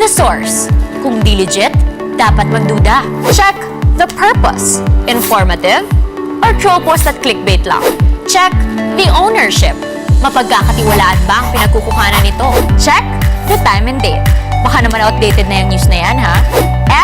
the source. Kung di legit, dapat magduda. Check the purpose. Informative? Or troll post at clickbait lang? Check the ownership. Mapagkakatiwalaan ba ang pinagkukuhanan nito? Check the time and date. Baka naman outdated na yung news na yan, ha?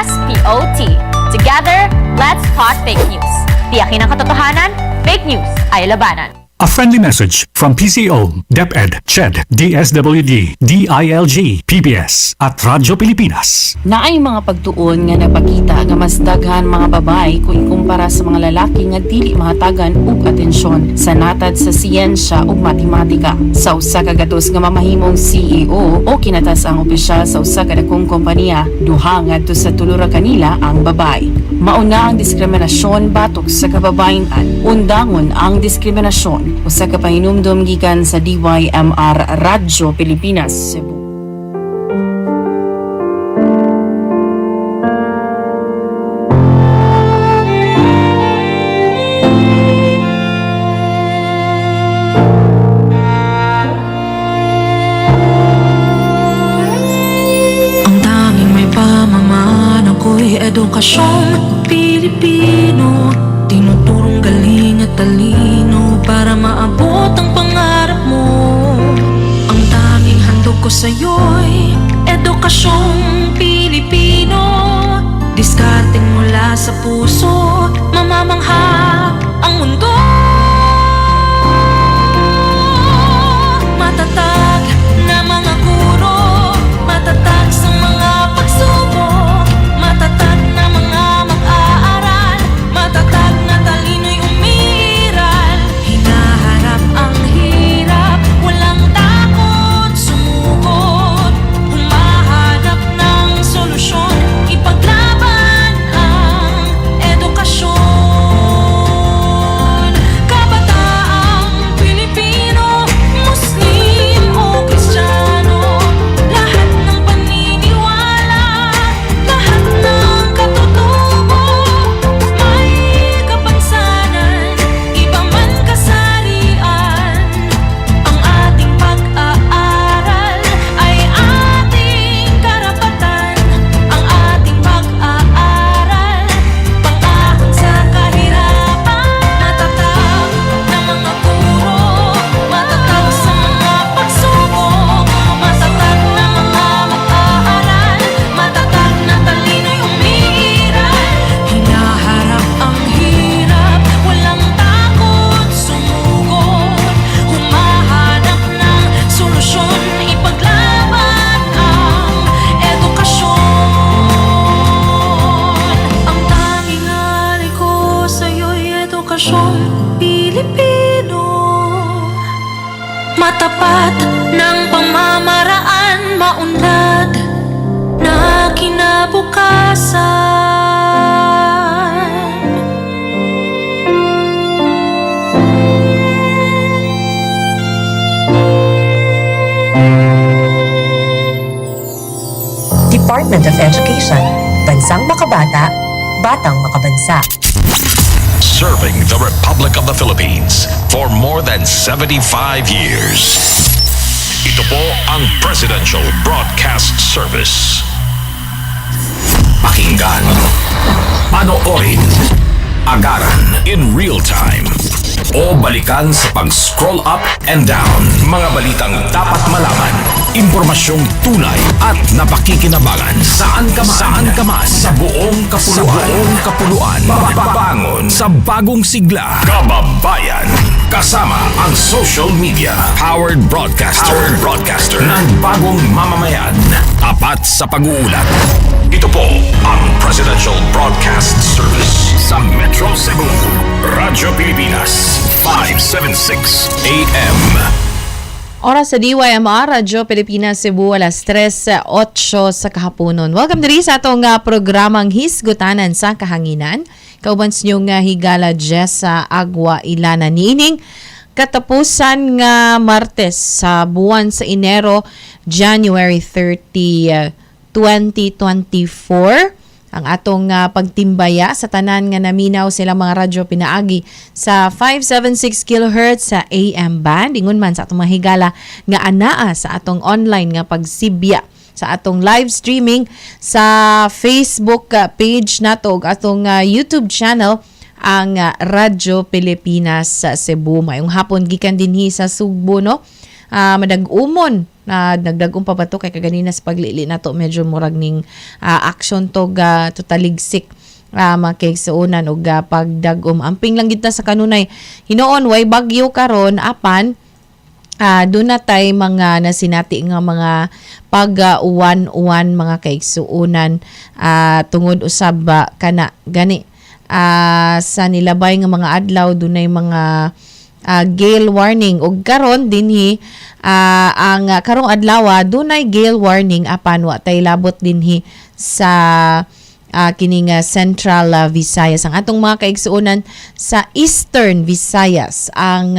SPOT. Together, let's talk fake news. Tiyakin ang katotohanan, fake news ay labanan. A friendly message from PCO, DepEd, CHED, DSWD, DILG, PBS, at Radyo Pilipinas. Naay mga pagtuon nga napakita nga mas daghan mga babae kung ikumpara sa mga lalaki nga dili mahatagan og atensyon sa natad sa siyensya ug matematika. Sa usa ka gatos nga mamahimong CEO o kinatas-ang opisyal sa usa ka dakong kompanya, duha ngadto sa tulo ra kanila ang babae. Mauna ang diskriminasyon batok sa kababayen-an. Undangon ang diskriminasyon. Usa ka pahinumdom gikan sa DYMR Radyo Pilipinas, Cebu. Ang tanging may pamaman ako'y edukasyong Pilipino, tinuturong galing at talino para maabot ang pangarap mo. Ang tanging handog ko sa'yo'y edukasyong Pilipino, diskarteng mula sa puso, mamamangha ang mundo. Matatag na mga guro, matatag sa mga pagsubok, matatag na mga mag-aaral, matatag na talino'y umiiral. Hinaharap ang hirap, walang takot sumugod, humahanap ng solusyon, ipaglaban ang edukasyon. Kabataang Pilipino, Muslim o Kristiyano, lahat ng paniniwala, lahat ng katutubo, may kapansanan, iba man kasarian. Ang ating pag-aaral ay ating karapatan, ang ating pag-aaral, pang-ahon sa kahirapan. Matatag na mga guro, matatag sa mga pagsubok, matatag na mga mag-aaral, matatag na talino'y umiiral. Hinaharap ang hirap, walang takot sumugod, humahanap ng solusyon, ipaglaban ang edukasyon. Ang tanging alay ko sa'yo'y edukasyong Pilipino, matapat ng pamamaraan, maunlad na kinabukasan. Department of Education, Bansang Makabata, Batang Makabansa. Serving the Republic of the Philippines for more than 75 years. Ito po ang Presidential Broadcast Service. Pakinggan, panoorin, agaran in real time, o balikan sa pag-scroll up and down. Mga balitang dapat malaman, impormasyong tunay at napakikinabangan saan ka man sa buong kapuluan. Mapapangon sa bagong sigla, kababayan. Kasama ang social media, powered broadcaster ng bagong mamamayan. Tapat sa pag-uulat. Ito po ang Presidential Broadcast Service sa Metro Cebu, Radyo Pilipinas, 576 AM. Oras sa DYMR, Radyo Pilipinas, Cebu, alas 3:08 sa kahaponon. Welcome diri sa atong programang Hisgutanan sa Kahanginan. Kauban sa inyong higala Jessa, Agua, Ylanan. Niining katapusan nga Martes sa buwan sa Enero, January 30, 2024. Ang atong pagtimbaya sa tanan nga naminaw sila mga radyo pinaagi sa 576 kHz sa AM band. Ingon man sa atong mga higala nga anaa sa atong online nga pagsibya sa atong live streaming sa Facebook page nato ug atong YouTube channel ang Radyo Pilipinas sa Cebu. Mayong hapon gikan dinhi sa Cebu, no? Madag-umon na nagdag-um pa ba to kay kaganina sa paglili nato medyo murag ning action to taligsik mga kaigsuonan og pagdag-um. Amping lang gid ta sa kanunay hinoon way bagyo karon apan doon na tay mga nasinati nga mga pag-uwan-uwan mga kaigsuunan tungod usab kana gani sa nilabay nga mga adlaw dunay mga gale warning ug karon dinhi ang karong adlaw dunay gale warning apan wa tay labot dinhi sa kining Central Visayas. Ang atong mga kaigsuonan sa Eastern Visayas ang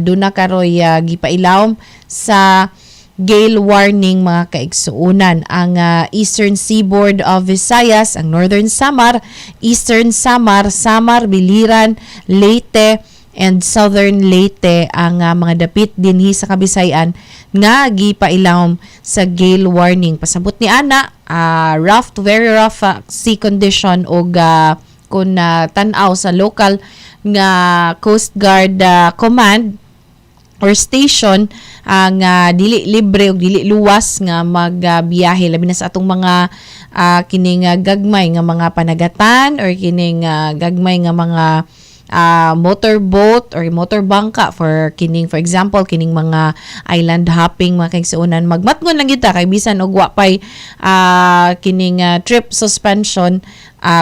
duna karoy gipailawom sa gale warning mga kaigsuonan. Ang Eastern Seaboard of Visayas, ang Northern Samar, Eastern Samar, Samar, Biliran, Leyte, and Southern Leyte ang mga dapit dinhi sa Kabisayan nga gipailawom sa gale warning. Pasabot ni ana rough to very rough sea condition og kun tan-aw sa local nga Coast Guard command or station ang dili libre ug dili luwas nga magbiyahe labi na sa atong mga kining gagmay nga mga panagatan or kining gagmay nga mga motorboat or motorbangka for example kining mga island hopping mga kaigsuonan magmatngon lang kita kay bisan og wa pay kining trip suspension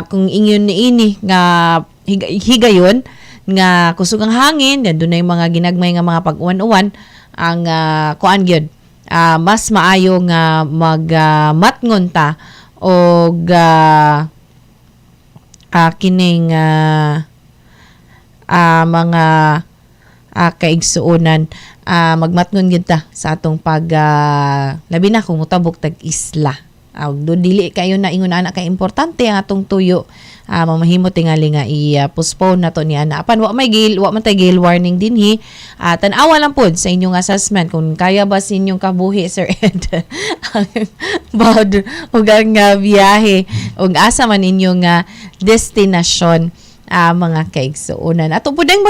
kung ingon niini nga higayon nga kusog ang hangin dunay mga ginagmay nga mga pag-uwan-uwan ang kuan gyud mas maayo nga magmatngon ta og kining mga kaigsuonan magmatngon gyud ta sa atong pag labi na kung mutabok tag isla do dili kayo na ingon ana kay importante ang atong tuyo mamahimo tingali nga i-postpone na to ni ana apan wa man tay gale warning dinhi tan-awa lang pod sa inyong assessment kung kaya ba sa inyong kabuhi Sir Ed about og ang biyahe og asa man inyong destinasyon mga kaigsuonan. Ato po dang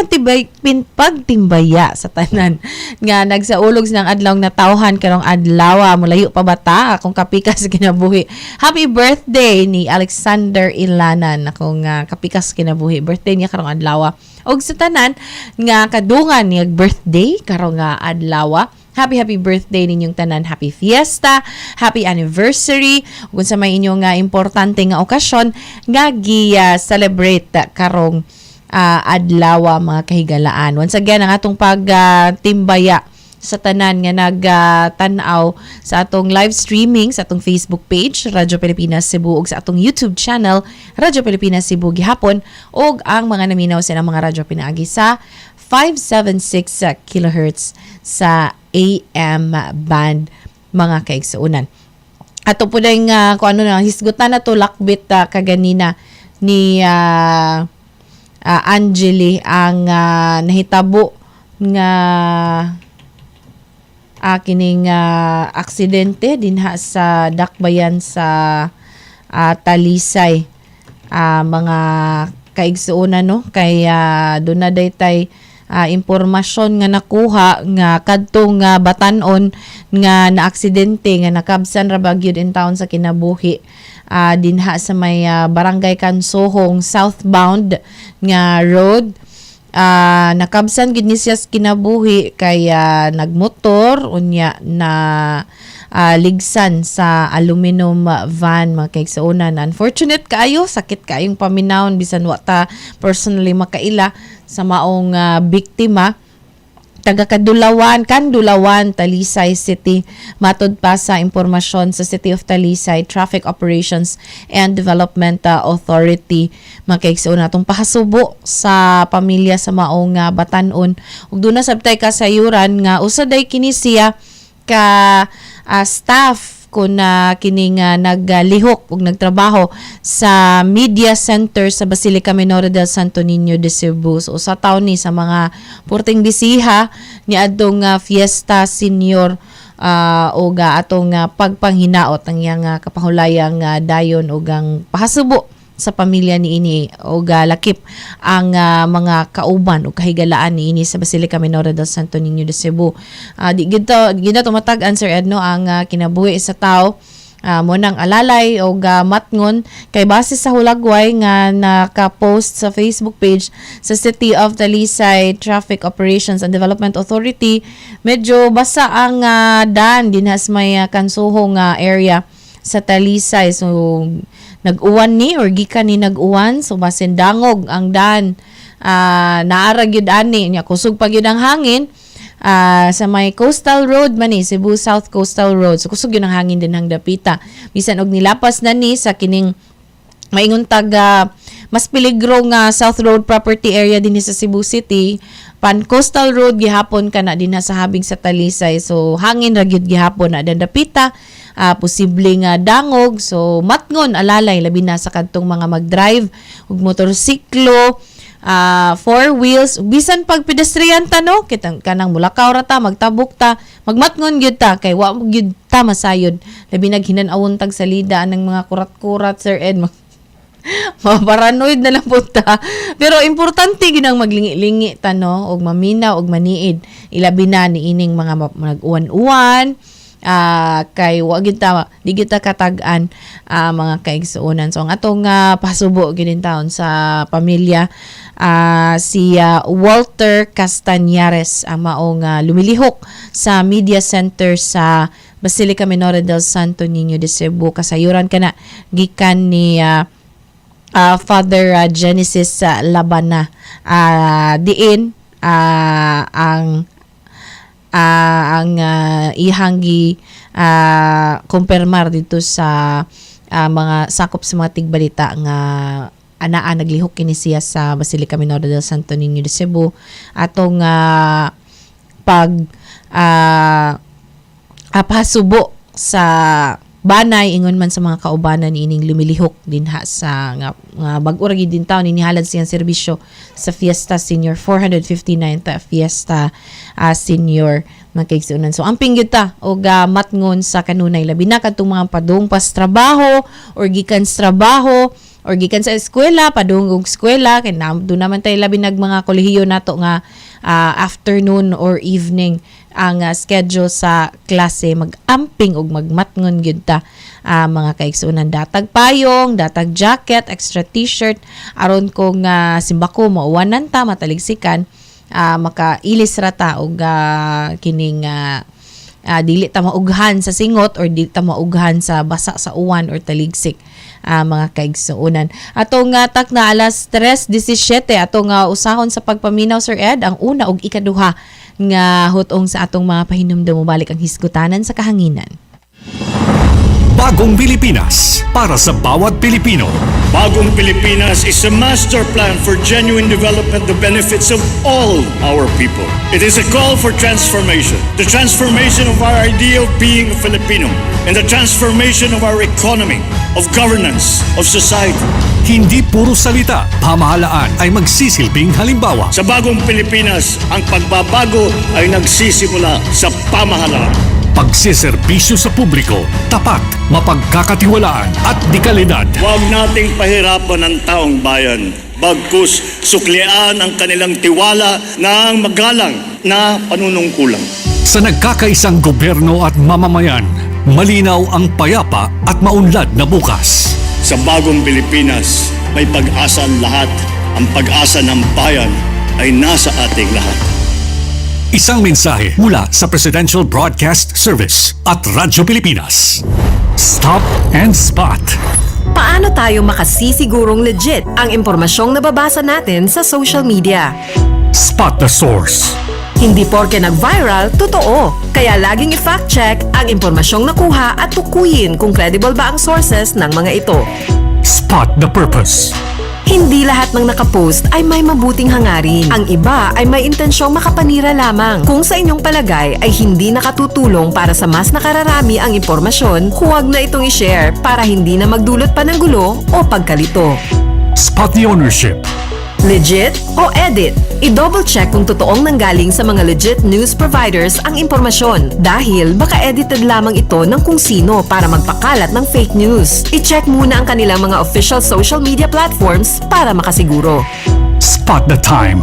pagtimbaya sa tanan nga nagsaulog ng adlaw na tawhan karong adlaw mulayo pa bata akong kapikas kinabuhi. Happy birthday ni Alexander Ylanan akong kapikas kinabuhi. Birthday niya karong adlaw. Og sa tanan nga kadungan niya birthday karong adlaw. Happy birthday ninyong tanan. Happy fiesta, happy anniversary. Kung sa may inyong importante nga okasyon nga gi-celebrate karong adlaw mga kahigalaan. Once again, ang atong pagtimbaya sa tanan nga nagtanaw sa atong live streaming sa atong Facebook page Radyo Pilipinas Cebu ug sa atong YouTube channel Radyo Pilipinas Cebu gihapon ug ang mga naminaw sa mga radyo pinaagi sa 576 kilohertz sa AM band mga kaigsuonan. Ato po dahil kung ano na hisgutan na to lakbit kaganina ni Angeli ang nahitabo nga kining aksidente dinha sa dakbayan sa Talisay mga kaigsuonan no kay doon na daytay impormasyon nga nakuha nga kadtong batan-on nga naaksidente nga nakabsan ra bagyod in town sa kinabuhi dinha sa may barangay Kansohong southbound nga road nakabsan gid ni siya sa kinabuhi kay nagmotor unya na ligsan sa aluminum van mga kaigsuonan. Unfortunate kaayo, sakit kaayong paminawon bisan wa ta personally makaila sa maong biktima. Taga Kadulawan, Talisay City. Matod pa sa impormasyon sa City of Talisay Traffic Operations and Development Authority. Makaigsuon natong pahasubo sa pamilya sa maong batan-on. Ug doon na sabtay kasayuran nga usaday kini siya ka staff kun kining naglihok ug nagtrabaho sa media center sa Basilica Menor del Santo Niño de Cebu. So sa taon ni sa mga porting bisiha ni adtong fiesta senior o atong pagpanghinaot ang iyang kapahulayang dayon o gang pahasubo sa pamilya ni ini o lakip ang mga kauban o kahigalaan ni ini sa Basilica Menor del Santo Niño de Cebu. Di gito tumatag-an Sir Edno ang kinabuhi sa tao mo nang alalay o matngon kay base sa hulagway nga naka-post sa Facebook page sa City of Talisay Traffic Operations and Development Authority, medyo basa ang daan dinhas may kansuhong area sa Talisay. So nag-uwan ni or gikan ni nag-uwan, so basin dangog ang daan, naara gyud ani nya kusog pa gyud ang hangin. Sa may coastal road man ni Cebu South Coastal Road, so kusog yun ang hangin din hang dapita bisan og nilapas na ni sa kining maingon tag mas peligro nga South Road property area din sa Cebu City, pan coastal road gihapon kana din sa habig sa Talisay, so hangin ra gyud gihapon na dapita, posible nga dangog, so matngon alalay labi na sa kadtong mga mag-drive ug motorsiklo, four wheels, bisan pag pedestrian ta no, kitang kanang mulakaw ra ta, magtabok ta, magmatngon gyud ta kay wa gyud ta masayod, labi naghinan-awon tag salida ng mga kurat-kurat Sir Ed, maparanoid na lang po ta. Pero importante ginang maglingi-lingi ta no, og maminaw og maniid, ilabi na ni ining mga nag-uwan-uwan, kay wag kita di kita katag-an mga kaigsuonan. So ang atong pasubo ginin taon sa pamilya, si Walter Castañares ang maong lumilihok sa media center sa Basilica Menor del Santo Niño de Cebu. Kasayuran kana gikan ni Father Genesis Labana, diin ang ihanggi kumpirmar dito sa mga sakop sa mga tigbalita nga anaa naglihok kini siya sa Basilica Menor del Santo Niño de Cebu atong pasubo sa banay ingon man sa mga kaubanan ining lumilihok din sa nga bag-o ra gid din taon inihalad siyang serbisyo sa Fiesta Senior 459th Fiesta Senior mga kaigsuonan. So ang pingyud ta og matngon sa kanunay labi na kadtong mga padung pas trabaho or gikan sa trabaho or gikan sa eskwela, padung og eskwela kay do naman tay labi nag mga kolehiyo nato nga afternoon or evening ang schedule sa klase, mag-amping og magmatngon gyud ta mga kaigsuonan, datag payong, datag jacket, extra t-shirt aron kung simbako mauwanan ta mataligsikan, makailis ra ta og kining dili ta maughan sa singot or dili ta maughan sa basa sa uwan or taligsik mga kaigsuonan. Atong tak na alas 3:17 atong usahon sa pagpaminaw Sir Ed, ang una ug ikaduha nga hutong sa atong mga pahinumdum balik ang hisgutanan sa kahanginan. Bagong Pilipinas para sa bawat Pilipino. Bagong Pilipinas is a master plan for genuine development that benefits of all our people. It is a call for transformation. The transformation of our idea of being a Filipino and the transformation of our economy, of governance, of society. Hindi puro salita, pamahalaan ay magsisilbing halimbawa. Sa Bagong Pilipinas, ang pagbabago ay nagsisimula sa pamahalaan. Pagsiservisyo sa publiko, tapat, mapagkakatiwalaan at dekalidad. Huwag nating pahirapan ang taong bayan. Bagkus, suklian ang kanilang tiwala ng magalang na panunungkulan. Sa nagkakaisang gobyerno at mamamayan, malinaw ang payapa at maunlad na bukas. Sa Bagong Pilipinas, may pag-asa ang lahat. Ang pag-asa ng bayan ay nasa ating lahat. Isang mensahe mula sa Presidential Broadcast Service at Radyo Pilipinas. Stop and Spot. Paano tayo makasisigurong legit ang impormasyong nababasa natin sa social media? Spot the source. Hindi porke nag-viral, totoo. Kaya laging i-fact check ang impormasyong nakuha at tukuyin kung credible ba ang sources ng mga ito. Spot the purpose. Hindi lahat ng nakapost ay may mabuting hangarin. Ang iba ay may intensyong makapanira lamang. Kung sa inyong palagay ay hindi nakatutulong para sa mas nakararami ang impormasyon, huwag na itong i-share para hindi na magdulot pa ng gulo o pagkalito. Spot the ownership. Legit o edit? I-double check kung totoong nanggaling sa mga legit news providers ang impormasyon dahil baka edited lamang ito ng kung sino para magpakalat ng fake news. I-check muna ang kanilang mga official social media platforms para makasiguro. Spot the time.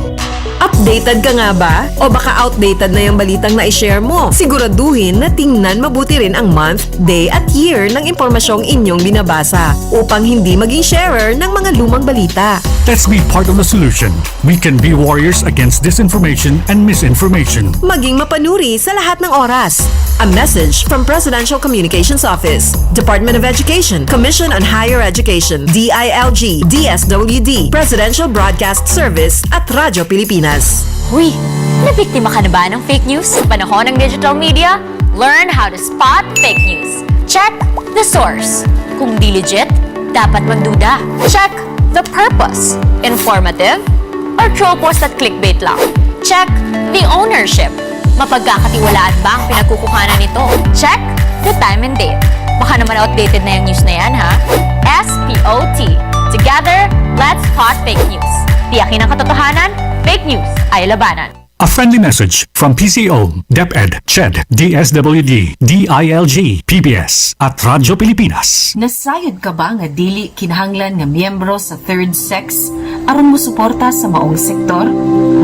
Updated ka nga ba? O baka outdated na yung balitang na-share mo? Siguraduhin na tingnan mabuti rin ang month, day at year ng impormasyong inyong binabasa upang hindi maging sharer ng mga lumang balita. Let's be part of the solution. We can be warriors against disinformation and misinformation. Maging mapanuri sa lahat ng oras. A message from Presidential Communications Office, Department of Education, Commission on Higher Education, DILG, DSWD, Presidential Broadcast Service at Radyo Pilipinas. Uy, nabiktima ka na ba ng fake news sa panahon ng digital media? Learn how to spot fake news. Check the source. Kung di legit, dapat magduda. Check the purpose. Informative or troll post at clickbait lang. Check the ownership. Mapagkakatiwalaan ba ang pinagkukuhanan nito? Check the time and date. Baka naman outdated na yung news na yan, ha? SPOT. Together, let's spot fake news. Tiyakin ang katotohanan, fake news ay labanan. A friendly message from PCO, DepEd, CHED, DSWD, DILG, PBS at Radyo Pilipinas. Nasayod ka ba nga dili kinahanglan nga miyembro sa third sex aron mo suporta sa maong sektor?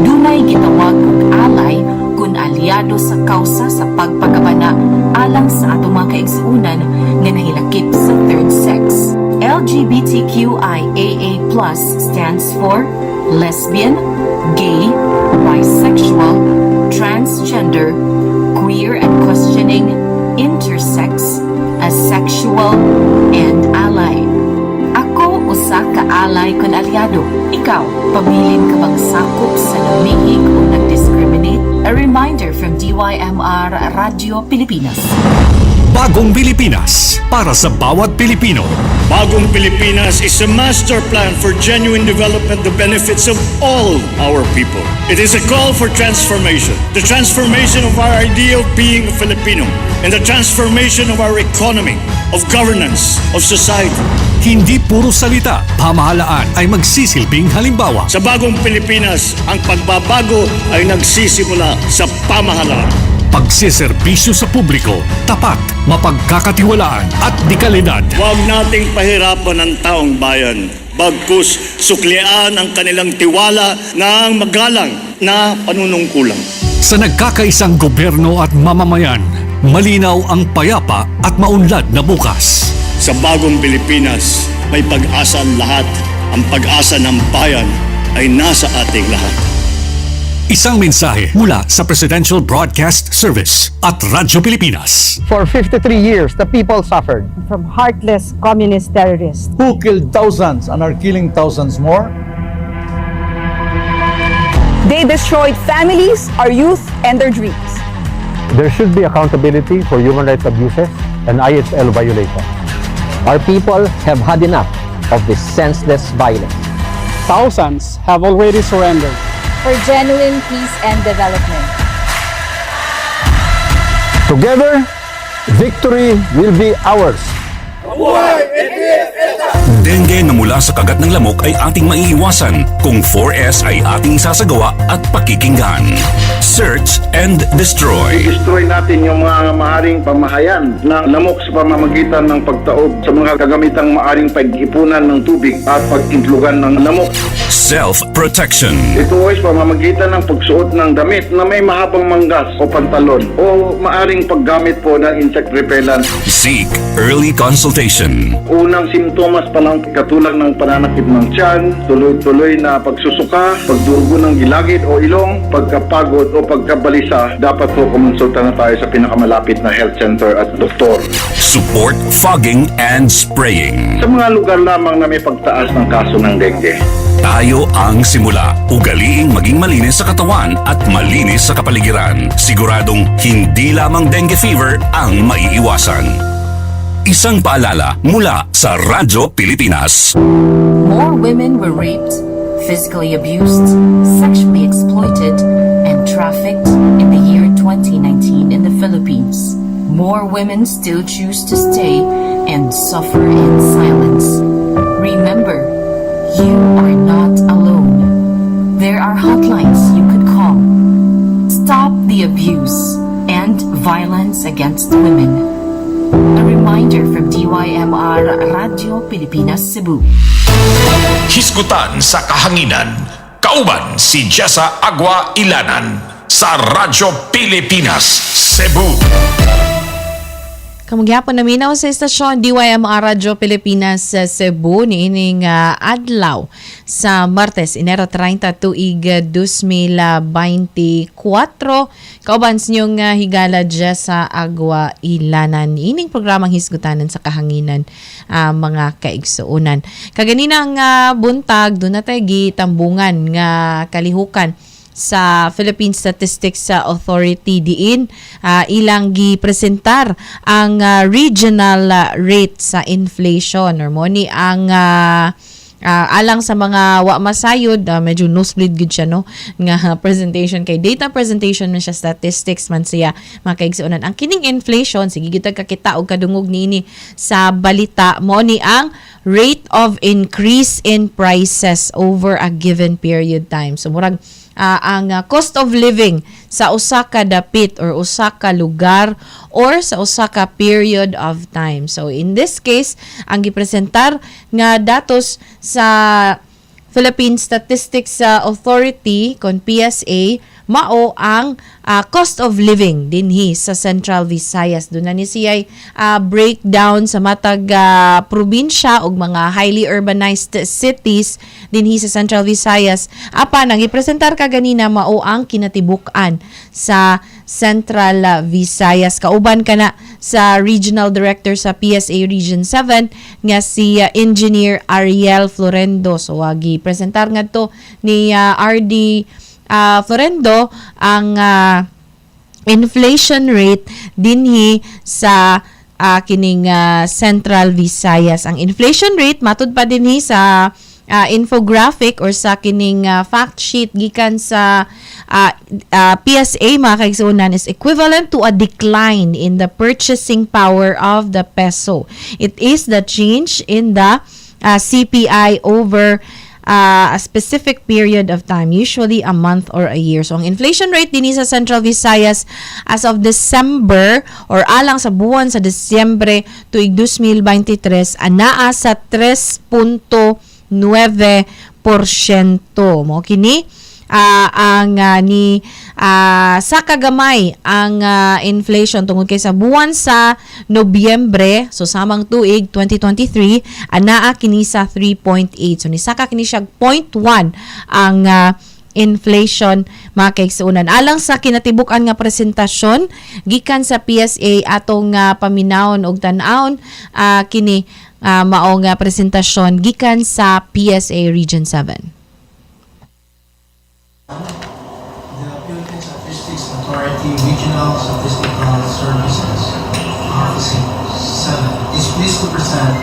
Dunay gitawag og alay kun aliado sa kausa sa pagpagabana alang sa atong mga kaigsuunan nga nahilakip sa third sex. LGBTQIAA+ stands for lesbian, gay, bisexual, transgender, queer and questioning, intersex, asexual, and ally. Ako usa ka alay kun aliado. Ikaw, pabilin ka bang sakop sa namihig o nag-discriminate? A reminder from DYMR Radio Pilipinas. Bagong Pilipinas para sa bawat Pilipino. Bagong Pilipinas is a master plan for genuine development, the benefits of all our people. It is a call for transformation. The transformation of our idea of being a Filipino and the transformation of our economy, of governance, of society. Hindi puro salita, pamahalaan ay magsisilbing halimbawa. Sa Bagong Pilipinas, ang pagbabago ay nagsisimula sa pamahalaan. Pagsiservisyo sa publiko, tapat, mapagkakatiwalaan at dekalidad. Huwag nating pahirapan ang taong bayan. Bagkus suklian ang kanilang tiwala ng magalang na panunungkulan. Sa nagkakaisang gobyerno at mamamayan, malinaw ang payapa at maunlad na bukas. Sa Bagong Pilipinas, may pag-asa ang lahat. Ang pag-asa ng bayan ay nasa ating lahat. Isang mensahe mula sa Presidential Broadcast Service at Radyo Pilipinas. For 53 years, the people suffered. From heartless communist terrorists. Who killed thousands and are killing thousands more? They destroyed families, our youth, and their dreams. There should be accountability for human rights abuses and IHL violations. Our people have had enough of this senseless violence. Thousands have already surrendered. For genuine peace and development. Together, victory will be ours. Dengue na mula sa kagat ng lamok ay ating maiiwasan kung 4S ay ating isasagawa at pakikinggan. Search and destroy. Destroy natin yung mga maaring pamahayan ng lamok sa pamamagitan ng pagtaob sa mga kagamitang maaring pag-ipunan ng tubig at pag-intlugan ng lamok. Self-protection. Ito ay pamamagitan ng pagsuot ng damit na may mahabang manggas o pantalon o maaring paggamit po ng insect repellent. Seek early consultation. Unang simptomas pa lang katulad ng pananakit ng tiyan, tuloy-tuloy na pagsusuka, pagdurugo ng gilagid o ilong, pagkapagod o pagkabalisa, dapat po kumonsulta na tayo sa pinakamalapit na health center at doktor. Support fogging and spraying. Sa mga lugar lamang na may pagtaas ng kaso ng dengue. Tayo ang simula. Ugaliing maging malinis sa katawan at malinis sa kapaligiran. Siguradong hindi lamang dengue fever ang maiiwasan. Isang paalala mula sa Radyo Pilipinas. More women were raped, physically abused, sexually exploited, and trafficked in the year 2019 in the Philippines. More women still choose to stay and suffer in silence. Remember, you are not alone. There are hotlines abuse and violence against women. A reminder from DYMR Radio Pilipinas Cebu. Hisgutan sa kahanginan. Kauban si Jessa Agua Ylanan sa Radyo Pilipinas Cebu. Kamugyapon naminaw sa istasyon DYMR Radio Pilipinas sa Cebu niining adlaw sa Martes, Enero 30 tuig 2024. Kauban niyong higala Jessa Agua Ylanan. Ining programang hisgutanan sa kahanginan mga kaigsuunan. Kaganinang buntag doon natay gitambungan nga kalihukan sa Philippine Statistics Authority diin ilang gipresentar ang regional rate sa inflation or mo ni ang alang sa mga wa masayod medyo nosebleed gud siya no nga presentation kay data presentation man siya, statistics man siya mga kaigsuonan. Ang kining inflation sige gitag kakita og kadungog niini sa balita mo ni ang rate of increase in prices over a given period time. So murag ang cost of living sa usa ka dapit or usa ka lugar or sa usa ka period of time. So in this case, ang gipresentar nga datos sa Philippine Statistics Authority kon PSA mao ang cost of living dinhi sa Central Visayas. Doon na ni siya breakdown sa matag probinsya ug mga highly urbanized cities dinhi sa Central Visayas. Apan ang ipresentar kaganina mao ang kinatibuk-an sa Central Visayas. Kauban kana sa Regional Director sa PSA Region 7 nga si Engineer Ariel Florendo. So wagi presentar ngadto ni RD Florendo ang inflation rate dinhi sa kining Central Visayas. Ang inflation rate matud pa dinhi sa infographic or sa kining fact sheet gikan sa PSA mga kaigsuunan is equivalent to a decline in the purchasing power of the peso. It is the change in the CPI over a specific period of time, usually a month or a year. So, ang inflation rate din sa Central Visayas as of December or alang sa buwan sa Disyembre tuig 2023, anaa sa 3.9%. Mo kini ang ni sa kagamay ang inflation tungod kay sa buwan sa Nobyembre, so samang tuig 2023, anaa kini sa 3.8. So ni saka kini siya 0.1 ang inflation mga kaigsuunan. Alang sa kinatibuk-an nga presentasyon gikan sa PSA atong paminawon og tan-awon kini mao nga presentasyon gikan sa PSA Region 7. The Philippine Statistics Authority Regional Statistical Services Office 7 is pleased to present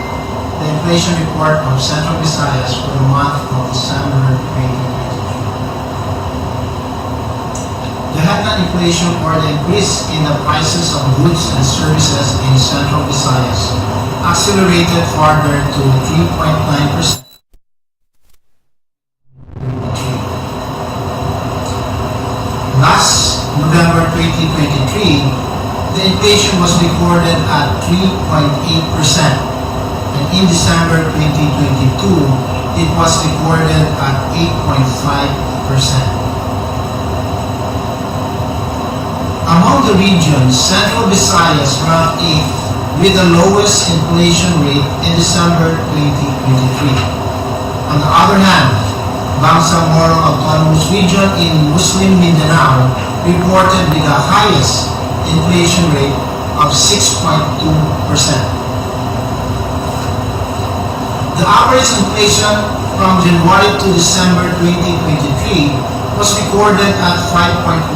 the inflation report of Central Visayas for the month of December 2023. The headline inflation or the increase in the prices of goods and services in Central Visayas accelerated further to 3.9%. Last November 2023, the inflation was recorded at 3.8%, and in December 2022, it was recorded at 8.5%. Among the regions, Central Visayas ranked 8th with the lowest inflation rate in December 2023. On the other hand, Bangsamoro Autonomous Region in Muslim Mindanao reported with the highest inflation rate of 6.2%. The average inflation from January to December 2023 was recorded at 5.1%.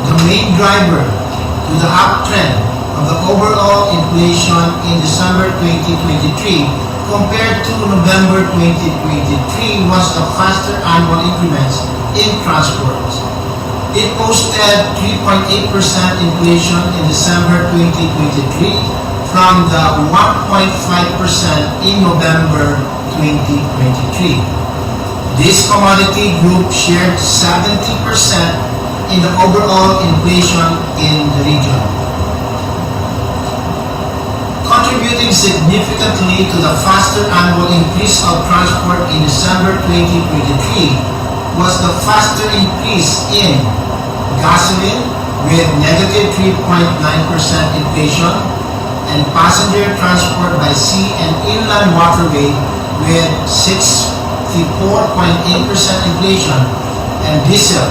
The main driver to the uptrend of the overall inflation in December 2023 compared to November 2023 was the faster annual increments in transports. It posted 3.8% inflation in December 2023 from the 1.5% in November 2023. This commodity group shared 70% in the overall inflation in the region. Contributing significantly to the faster annual increase of transport in December 2023 was the faster increase in gasoline with negative 3.9% inflation and passenger transport by sea and inland waterway with 64.8% inflation and diesel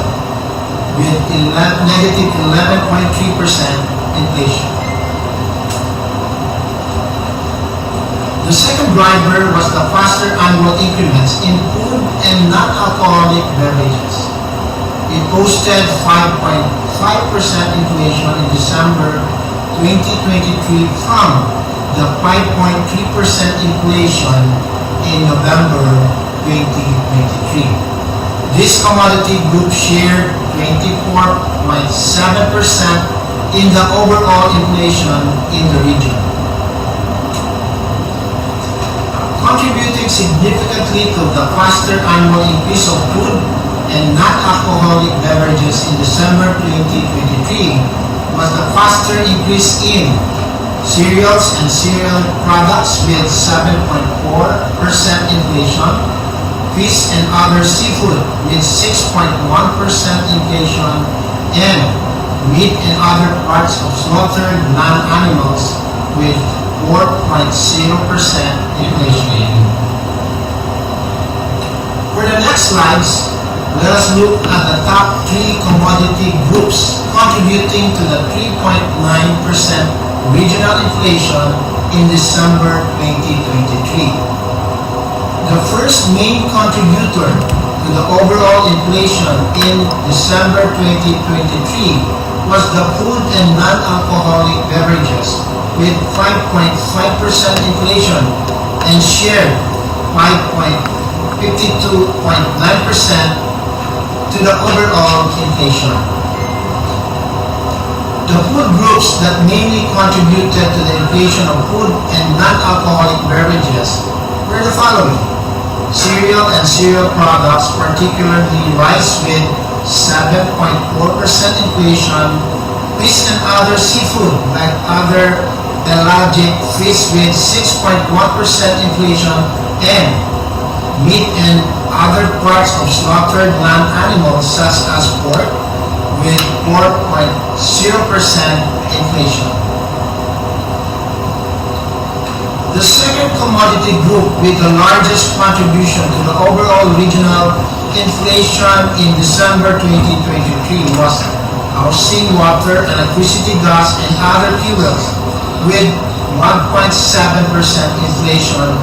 with negative 11.3% inflation. The second driver was the faster annual increments in food and non-alcoholic beverages. It posted 5.5% inflation in December 2023 from the 5.3% inflation in November 2023. This commodity group shared 24.7% in the overall inflation in the region. Contributing significantly to the faster annual increase of food and non-alcoholic beverages in December 2023 was the faster increase in cereals and cereal products with 7.4% inflation, fish and other seafood with 6.1% inflation, and meat and other parts of slaughtered land animals with 4.0% inflation. For the next slides, let us look at the top 3 commodity groups contributing to the 3.9% regional inflation in December 2023. The first main contributor to the overall inflation in December 2023 was the food and non-alcoholic beverages with 5.5% inflation and shared 52.9% to the overall inflation. The food groups that mainly contributed to the inflation of food and non-alcoholic beverages were the following: cereal and cereal products, particularly rice with 7.4% inflation, fish and other seafood like other pelagic fish with 6.1% inflation, and meat and other parts of slaughtered land animals such as pork with 4.0% inflation. The second commodity group with the largest contribution to the overall regional inflation in December 2023 was housing, water, electricity, gas, and other fuels with 1.7% inflation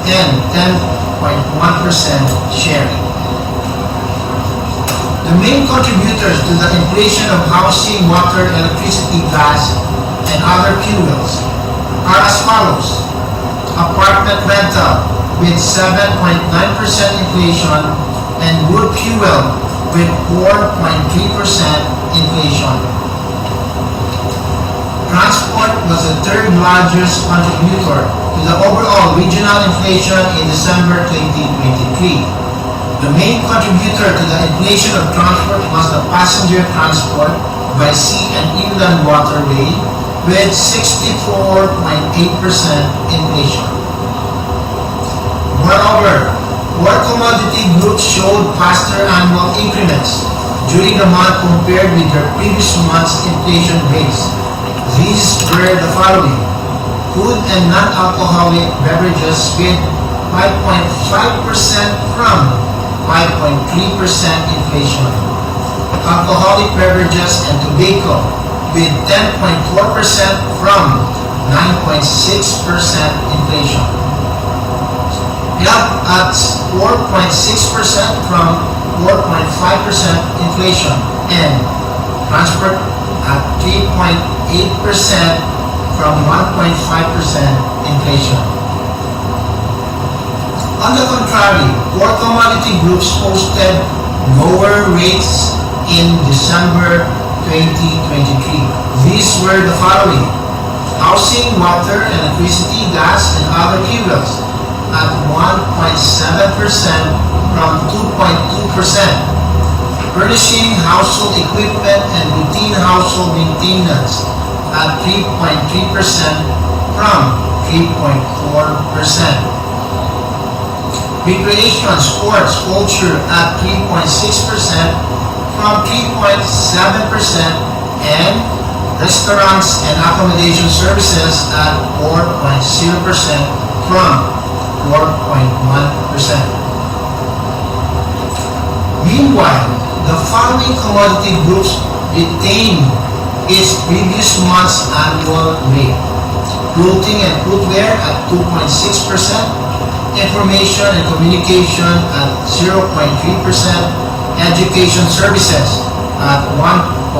and 10.1% sharing. The main contributors to the inflation of housing, water, electricity, gas, and other fuels are as follows: apartment rental with 7.9% inflation and wood fuel with 4.3% inflation. Transport was the third largest contributor to the overall regional inflation in December 2023. The main contributor to the inflation of transport was the passenger transport by sea and inland waterway with 64.8% inflation. Moreover, 4 commodity groups showed faster annual increments during the month compared with their previous month's inflation rates. These were the following: food and non-alcoholic beverages with 5.5% from 5.3% inflation, alcoholic beverages and tobacco with 10.4% from 9.6% inflation, health at 4.6% from 4.5% inflation, and transport at 3.8% from 1.5% inflation. On the contrary, 4 commodity groups posted lower rates in December 2023. These were the following: housing, water, electricity, gas, and other fuels at 1.7% from 2.2%. Furnishing household equipment and routine household maintenance at 3.3% from 3.4%. Recreation, sports, culture at 3.6% from 3.7%, and restaurants and accommodation services at 4.0% from 4.1%. Meanwhile, the following commodity groups retain its previous month's annual rate: clothing and footwear at 2.6%, information and communication at 0.3%, education services at 1.5%,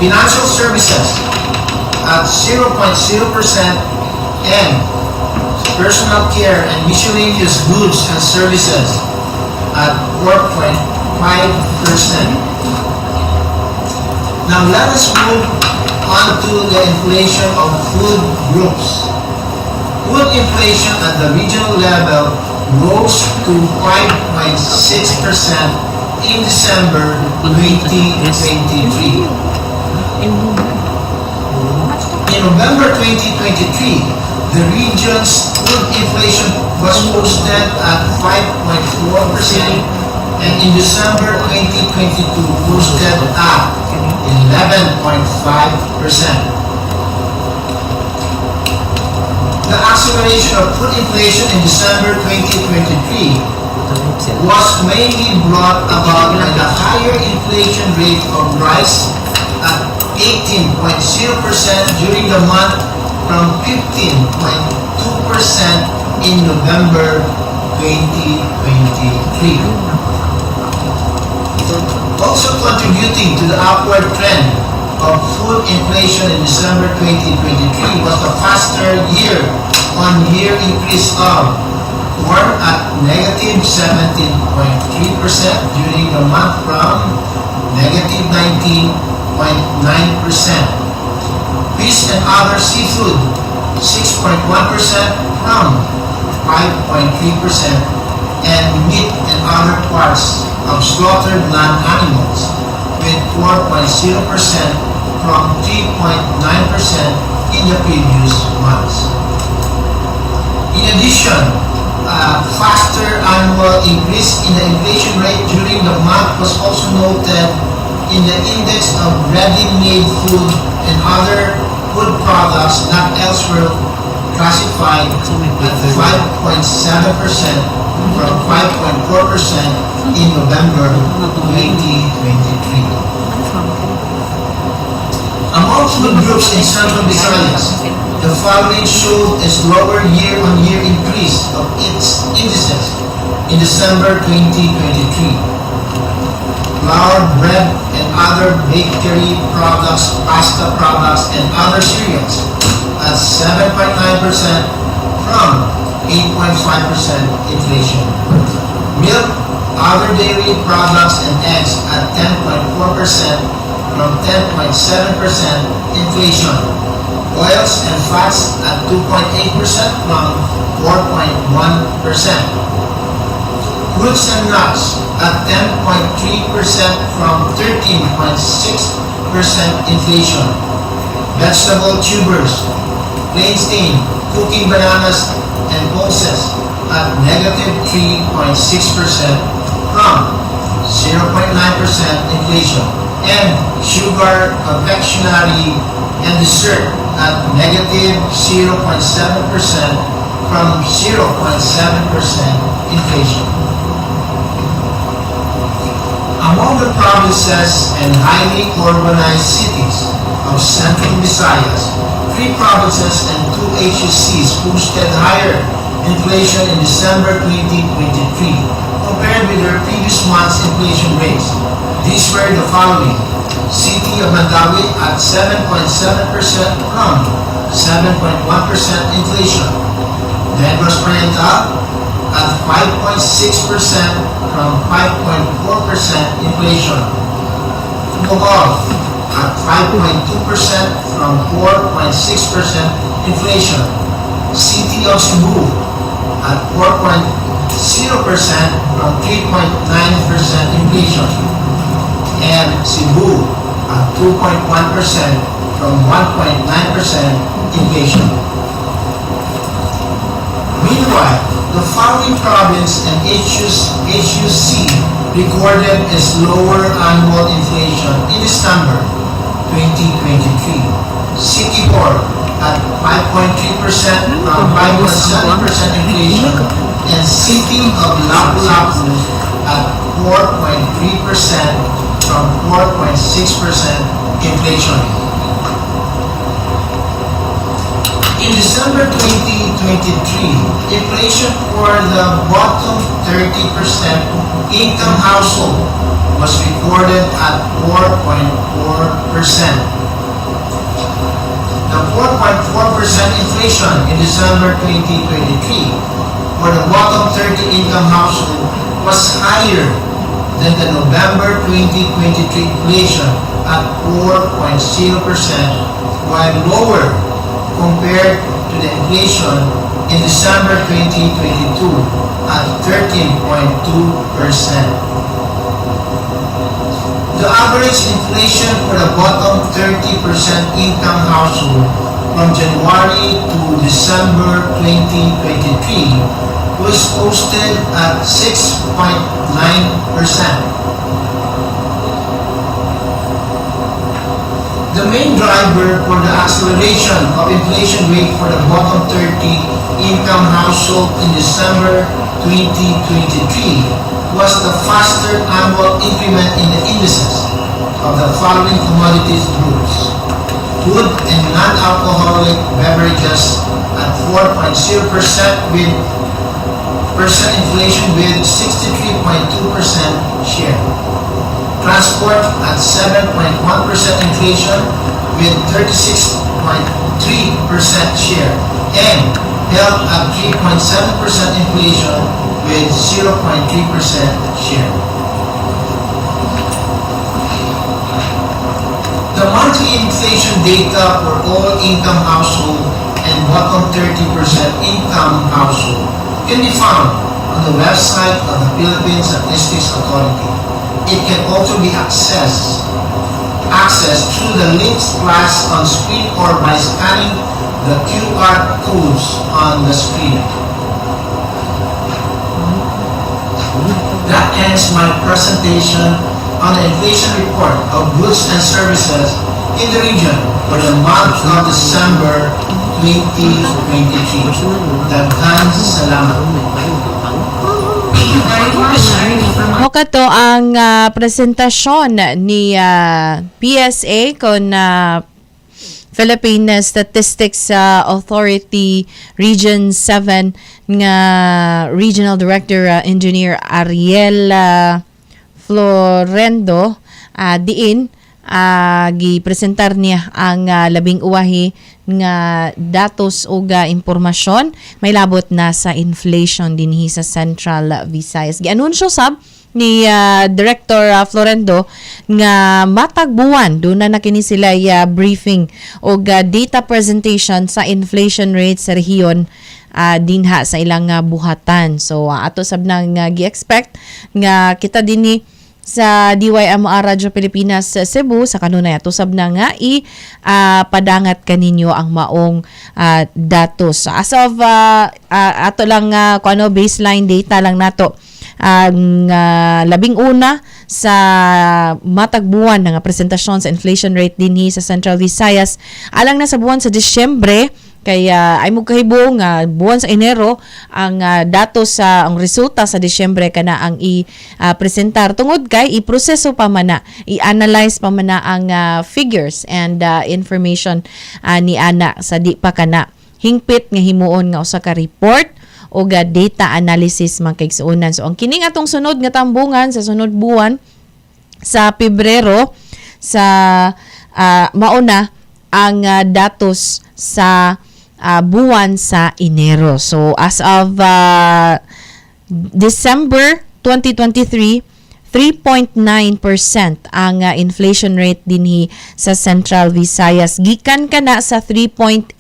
financial services at 0.0%, and personal care and miscellaneous goods and services at 4.5%. Now let us move on to the inflation of food groups. Food inflation at the regional level rose to 5.6% in December 2023. In November 2023, the region's food inflation was posted at 5.4%, and in December 2022 posted at 11.5%. The acceleration of food inflation in December 2023 was mainly brought about by the higher inflation rate of rice at 18.0% during the month from 15.2% in November 2023. Also contributing to the upward trend of food inflation in December 2023 was the faster year-on-year increase of corn at negative 17.3% during the month from negative 19.9%. Fish and other seafood 6.1% from 5.3%, and meat and other parts of slaughtered land animals with 4.0% from 3.9% in the previous months. In addition, a faster annual increase in the inflation rate during the month was also noted in the index of ready-made food and other food products not elsewhere classified at 5.7% from 5.4% in November 2023. Among food groups in Central Visayas, the following showed a slower year-on-year increase of its indices in December 2023. Flour, bread, and other bakery products, pasta products, and other cereals at 7.9% from 8.5% inflation. Milk, other dairy products, and eggs at 10.4% from 10.7% inflation. Oils and fats at 2.8% from 4.1%. Fruits and nuts at 10.3% from 13.6% inflation. Vegetable tubers, plain stain, cooking bananas, and pulses at negative 3.6% from 0.9% inflation. And sugar, confectionery, and dessert at negative 0.7% from 0.7% inflation. Among the provinces and highly urbanized cities of Central Visayas, 3 provinces and 2 HUCs posted higher inflation in December 2023 compared with their previous month's inflation rates. These were the following: City of Mandawi at 7.7% from 7.1% inflation. Negros Oriental at 5.6% from 5.4% inflation. Bohol at 5.2% from 4.6% inflation. City of Cebu at 4.0% from 3.9% inflation, and Cebu at 2.1% from 1.9% inflation. Meanwhile, the following province and HUC recorded its lower annual inflation in December 2023. Sikihor at 5.3% from 5.7% inflation, and City of Lapu-Lapu at 4.3% from 4.6% inflation. In December 2023, inflation for the bottom 30% income household was recorded at 4.4%. The 4.4% inflation in December 2023 for the bottom 30 income household was higher than the November 2023 inflation at 4.0%, while lower compared to the inflation in December 2022 at 13.2%. The average inflation for the bottom 30% income household from January to December 2023 was posted at 6.9%. The main driver for the acceleration of inflation rate for the bottom 30 income household in December 2023 was the faster annual increment in the indices of the following commodities groups: food and non-alcoholic beverages at 4.0% with inflation with 63.2% share. Transport at 7.1% inflation with 36.3% share, and health at 3.7% inflation with 0.3% share. The monthly inflation data for all income household and bottom 30% income household can be found on the website of the Philippine Statistics Authority. It can also be accessed through the links flashed on screen or by scanning the QR codes on the screen. That ends my presentation on the inflation report of goods and services in the region for the month of December 2023. Daghang salamat. Mokato ang presentasyon ni PSA kon Philippine Statistics Authority Region 7 nga Regional Director Engineer Ariel Florendo diin gipresentar niya ang labing uwahi nga datos o impormasyon may labot na sa inflation dinhi sa Central Visayas. Gianunsyo sab ni Director Florendo nga matag buwan doon na kini sila briefing o data presentation sa inflation rate sa rehiyon dinha sa ilang buhatan. So ato sab nang gi-expect nga kita dinhi sa DYMR Radio Pilipinas Cebu sa kanunay ato sab na nga padangat kaninyo ang maong datos. As of ato lang baseline data lang nato ang labing una sa matagbuwan nga presentasyon sa inflation rate dinhi sa Central Visayas alang na sa buwan sa Disyembre. Kaya ay mo kahibong buwan sa Enero ang datos sa ang resulta sa Disyembre kana ang i-presentar tungod kay i-proseso pa man na i-analyze pa man na ang figures and information ni ana sa di pa kana hingpit nga himuon nga usa ka report o data analysis man kay suunan. So ang kining atong sunod nga tambungan sa sunod buwan sa Pebrero sa mauna ang datos sa buwan sa Enero. So as of December 2023, 3.9% ang inflation rate dinhi sa Central Visayas. Gikan kana sa 3.8%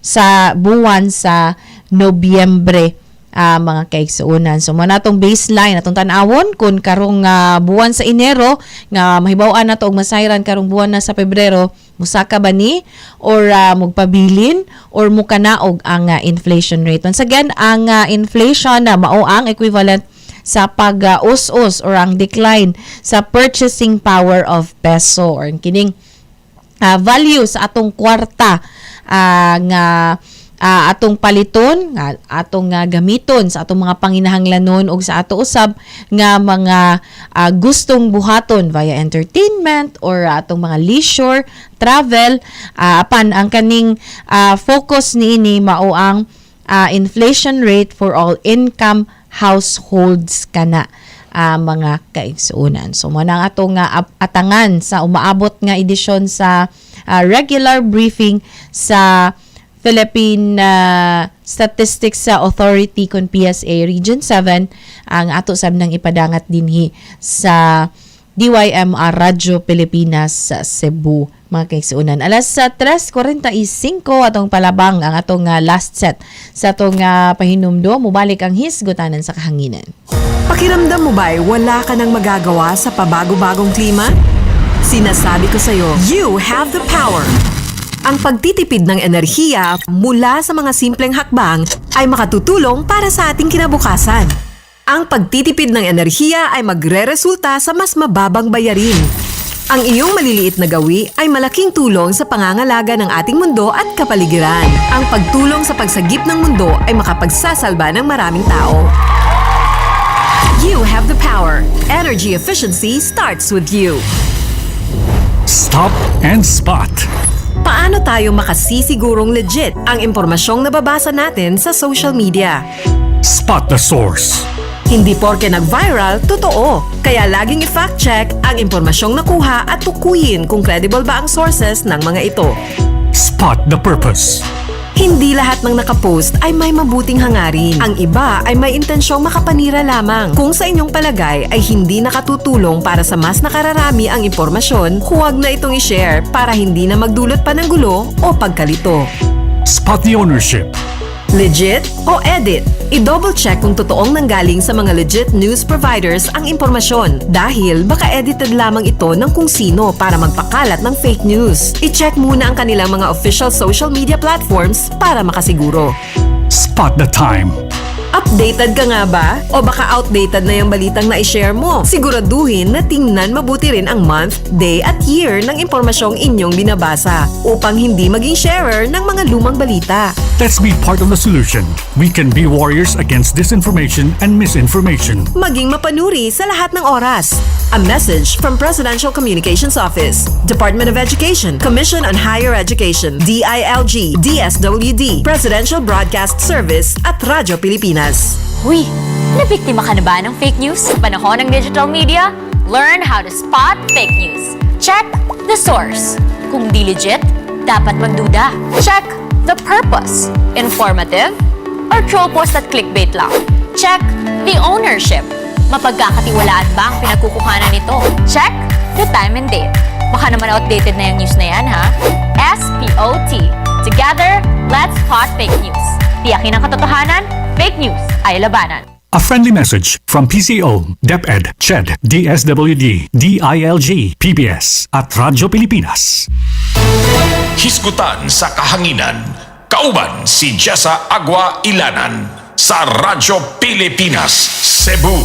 sa buwan sa Nobyembre, mga kaigsuunan. So muna atong baseline atong tan-awon kung karong buwan sa Enero nga mahibaw-an nato og masayran karong buwan na sa Pebrero, musaka ba ni or magpabilin or mukanaog ang inflation rate. Once again, ang inflation na mao ang equivalent sa pag-us-us or ang decline sa purchasing power of peso or kining value sa atong kwarta nga atong paliton nga atong gamiton sa atong mga panginahanglanon ug sa ato usab nga mga gustong buhaton via entertainment or atong mga leisure travel, apan ang kaning focus niini mao ang inflation rate for all income households kana mga kaigsuunan. So mo nang atong atangan sa umaabot nga edisyon sa regular briefing sa Philippine Statistics Authority kon PSA Region 7 ang ato sab nang ipadangat dinhi sa DYMR Radyo Pilipinas sa Cebu, mga kaigsuunan. Alas 3:45 atong palabang ang atong last set sa atong pahinumdo. Mubalik ang hisgutanan sa kahanginan. Pakiramdam mo ba'y wala ka nang magagawa sa pabago-bagong klima? Sinasabi ko sa'yo, you have the power. Ang pagtitipid ng enerhiya mula sa mga simpleng hakbang ay makatutulong para sa ating kinabukasan. Ang pagtitipid ng enerhiya ay magre-resulta sa mas mababang bayarin. Ang iyong maliliit na gawi ay malaking tulong sa pangangalaga ng ating mundo at kapaligiran. Ang pagtulong sa pagsagip ng mundo ay makapagsasalba ng maraming tao. You have the power. Energy efficiency starts with you. Stop and Spot. Paano tayo makasisigurong legit ang impormasyong nababasa natin sa social media? Spot the source. Hindi porke nag-viral, totoo. Kaya laging i-fact check ang impormasyong nakuha at tukuyin kung credible ba ang sources ng mga ito. Spot the purpose. Hindi lahat ng nakapost ay may mabuting hangarin. Ang iba ay may intensyong makapanira lamang. Kung sa inyong palagay ay hindi nakatutulong para sa mas nakararami ang impormasyon, huwag na itong i-share para hindi na magdulot pa ng gulo o pagkalito. Spot the ownership. Legit o edit? I-double check kung totoong nanggaling sa mga legit news providers ang impormasyon dahil baka edited lamang ito ng kung sino para magpakalat ng fake news. I-check muna ang kanilang mga official social media platforms para makasiguro. Spot the time. Updated ka nga ba? O baka outdated na yung balitang na-share mo? Siguraduhin na tingnan mabuti rin ang month, day at year ng impormasyong inyong binabasa upang hindi maging sharer ng mga lumang balita. Let's be part of the solution. We can be warriors against disinformation and misinformation. Maging mapanuri sa lahat ng oras. A message from Presidential Communications Office, Department of Education, Commission on Higher Education, DILG, DSWD, Presidential Broadcast Service at Radyo Pilipinas. Huy, nabiktima ka na ba ng fake news sa panahon ng digital media? Learn how to spot fake news. Check the source. Kung di legit, dapat magduda. Check the purpose. Informative or troll post at clickbait lang. Check the ownership. Mapagkakatiwalaan ba ang pinagkukuhanan nito? Check the time and date. Baka naman outdated na yung news na yan, ha? SPOT. Together, let's spot fake news. Tiyakin ang katotohanan, fake news ay labanan. A friendly message from PCO, DepEd, CHED, DSWD, DILG, PBS at Radyo Pilipinas. Hisgutan sa kahanginan. Kauban si Jessa, Agua, Ylanan sa Radyo Pilipinas, Cebu.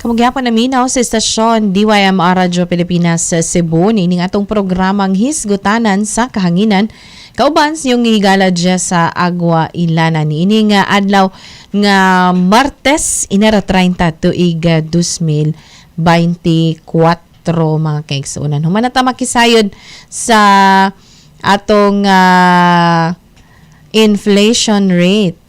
Kamugyapon naminaw sa estasyon DYMR Radyo Pilipinas sa Cebu nining atong programang Hisgutanan sa Kahanginan. Kauban yung higala Jessa, Agua, Ylanan niining adlaw nga Martes inara 30 tuig 2024 mga kaigsuunan. Humanata makisayod sa atong inflation rate.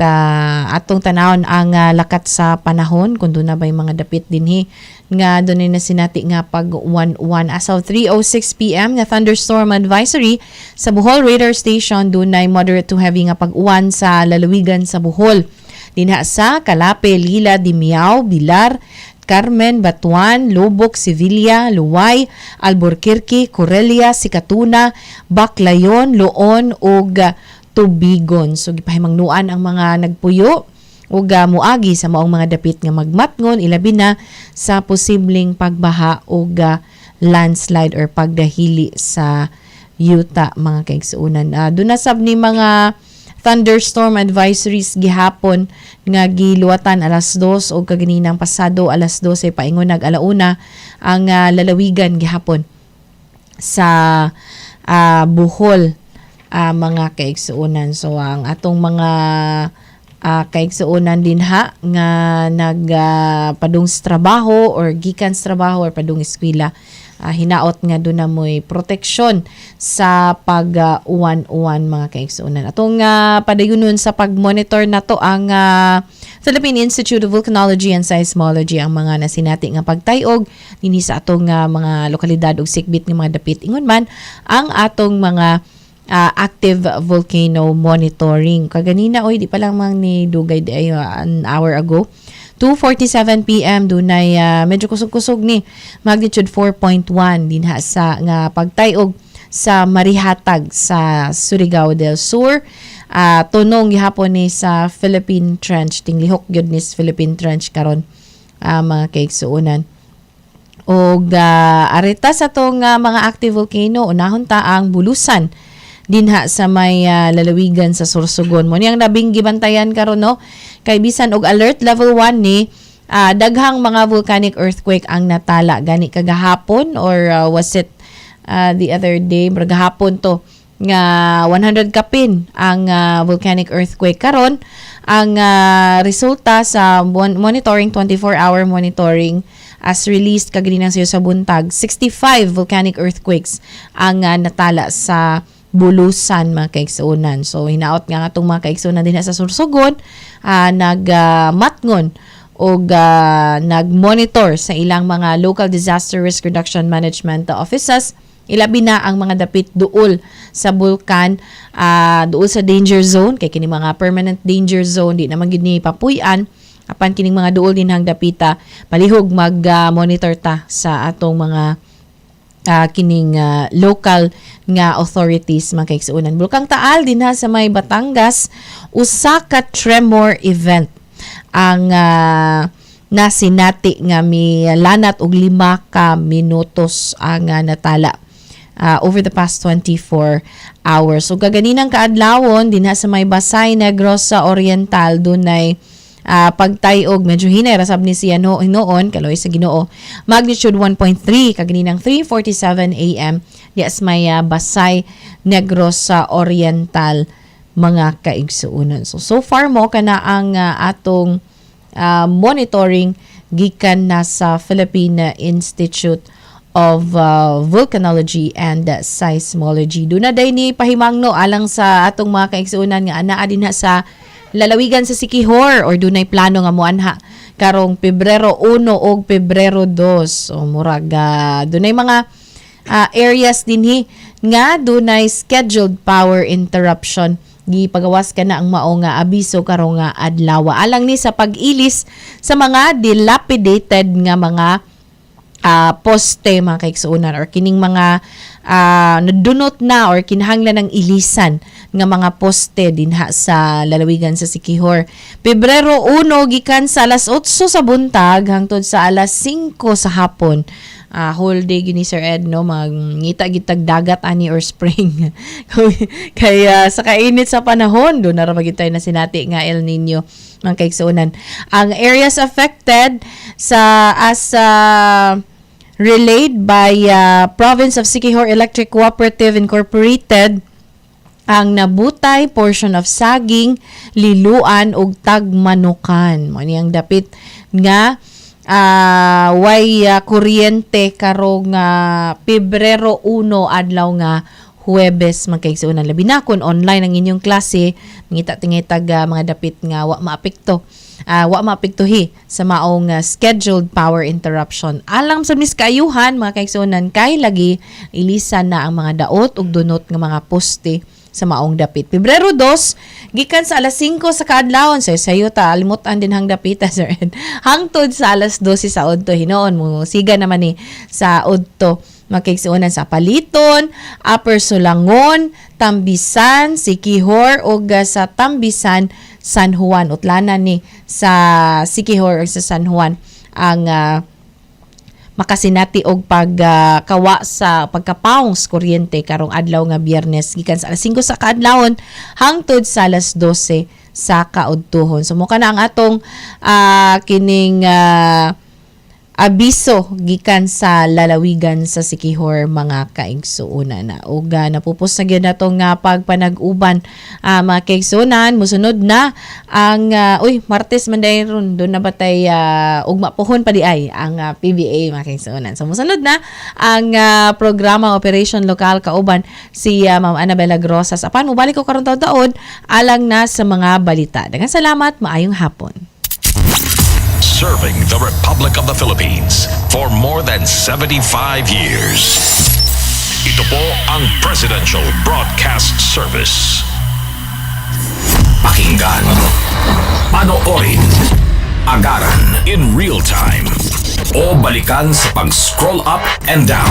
Atong tanawon ang lakat sa panahon kung doon na ba yung mga dapit dinhi nga doon na sinati nga pag 1-1 as of 3:06 p.m. nga thunderstorm advisory sa Bohol Radar Station doon na moderate to heavy nga pag-uwan sa lalawigan sa Bohol. Dinha sa Kalape, Lila, Dimiao, Bilar, Carmen, Batuan, Lubok, Sevilla, Luway, Albuquerque, Corelia, Sikatuna, Baclayon, Loon ug Tubigon. So gipahimangnuan ang mga nagpuyo ug muagi sa maong mga dapit nga magmatngon ilabi na sa posibleng pagbaha ug landslide or pagdahili sa yuta mga kaigsuunan. Doon na sab ni mga thunderstorm advisories gihapon nga giluwatan alas 2 o kaganinang pasado alas 12 paingon alauna ang lalawigan gihapon sa Bohol mga kaigsuunan. So ang atong mga kaigsuunan din nga padung sa trabaho or gikan sa trabaho or padung eskwela, hinaot nga doon na mo'y proteksyon sa pag-uwan-uwan mga kaigsuunan. Atong padayunon sa pag-monitor na to ang Philippine Institute of Volcanology and Seismology ang mga nasinati nga pagtayog dinhi sa atong mga lokalidad ug sikbit nga mga dapit. Ingon man ang atong mga active volcano monitoring. Kaganina di pa lang mang ni dugay di an hour ago. 2:47 PM dunay medyo kusog-kusog ni magnitude 4.1 dinha sa nga pagtayog sa Marihatag sa Surigao del Sur. Tunong gihapon ni sa Philippine Trench, tinglihok gyud ni sa Philippine Trench karon mga kaigsuunan. Og arita sa tong mga active volcano unahon ta ang Bulusan dinha sa may lalawigan sa Sorsogon. Mo niyang labing gibantayan karon no kay bisan og alert level 1 ni daghang mga volcanic earthquake ang natala gani kagahapon or was it the other day gahapon to nga 100 kapin ang volcanic earthquake karon ang resulta sa monitoring 24-hour monitoring as released kaganinang sa buntag 65 volcanic earthquakes ang natala sa Bulusan mga kaigsuunan. So hinaot nga atong mga kaigsuunan din sa Sorsogon nagmatngon og nagmonitor sa ilang mga local disaster risk reduction management offices ilabi na ang mga dapit duol sa bulkan duol sa danger zone kay kini mga permanent danger zone di naman gid ni papuy-an apan kining mga duol din hang dapita palihog mag-monitor ta sa atong mga kining local nga authorities mga kaigsuunan. Bulkang Taal din sa may Batangas usa ka tremor event ang nasinati nga milanat og 5 ka minutos ang natala over the past 24 hours. So kaganinang kaadlawon din sa may Basay Negros sa Oriental dunay pagtayog medyo hinay rasab ni siya noon kaloy sa Ginoo magnitude 1.3 kaganinang 3:47 AM dias may Basay Negros sa Oriental mga kaigsuunan. So far mo kana ang atong monitoring gikan na sa Philippine Institute of Volcanology and Seismology. Duna day ni pahimangno alang sa atong mga kaigsuunan nga anaa dinha sa lalawigan sa Siquijor or dunay plano nga moanha karong Pebrero 1 og Pebrero 2. So murag dunay mga areas dinhi nga dunay scheduled power interruption. Gipagawas ka na ang mao nga abiso karong adlaw alang ni sa pag-ilis sa mga dilapidated nga mga poste mga kaigsuunan or kining mga nadunot na or kinahanglan ng ilisan nga mga poste dinha sa lalawigan sa Siquijor. Pebrero 1 gikan sa alas 8 sa buntag hangtod sa alas 5 sa hapon. Whole day gini Sir Ed no mangita-gitag dagat ani or spring. Kaya sa kainit sa panahon do na ra magitay na sinati nga El Nino mga kaigsuunan. Ang areas affected as relayed by Province of Siquijor Electric Cooperative Incorporated ang Nabutay, portion of Saging, Liluan ug Tagmanukan. Mo niyang dapit nga way kuryente karong Pebrero 1 adlaw nga Huwebes magkaigsuunan labi na kun online ang inyong klase ngita-tingitag mga dapit nga wa maapekto maapektuhi sa maong scheduled power interruption. Alam sa mis kaayuhan mga kaigsuunan kay lagi ilisan na ang mga daot ug dunot nga mga poste sa maong dapit. Pebrero 2, gikan sa alas 5 sa kaadlawon sayo ta alimutan din hang dapita sir. Hangtod sa alas 12 sa udto hinoon mo siga naman ni sa udto makiigsuonan sa Paliton, Upper Sulangon, Tambisan, Siquijor ug sa Tambisan, San Juan. Utlanan ni sa Siquijor ug sa San Juan ang makasinati og pagkawa sa pagkapaong sa kuryente karong adlaw nga Biyernes gikan sa alas 5 sa kaadlawon hangtod sa alas 12 sa kaudtuhon. So mo kana ang atong kining abiso gikan sa lalawigan sa Siquijor mga kaigsuonan na ug napupos na gyud natong pagpanag-uban mga kaigsuonan musunod na ang Martes man day ron do na batay ugma pohon pa di ay ang PBA mga kaigsuonan. So musunod na ang programa Operation Local Kauban si Ma'am Annabella Grosas apan mobalik ko karon taud-taud alang na sa mga balita. Daghang salamat, maayong hapon. Serving the Republic of the Philippines for more than 75 years. Ito po ang Presidential Broadcast Service. Pakinggan, panoorin, agaran in real time, o balikan sa pag-scroll up and down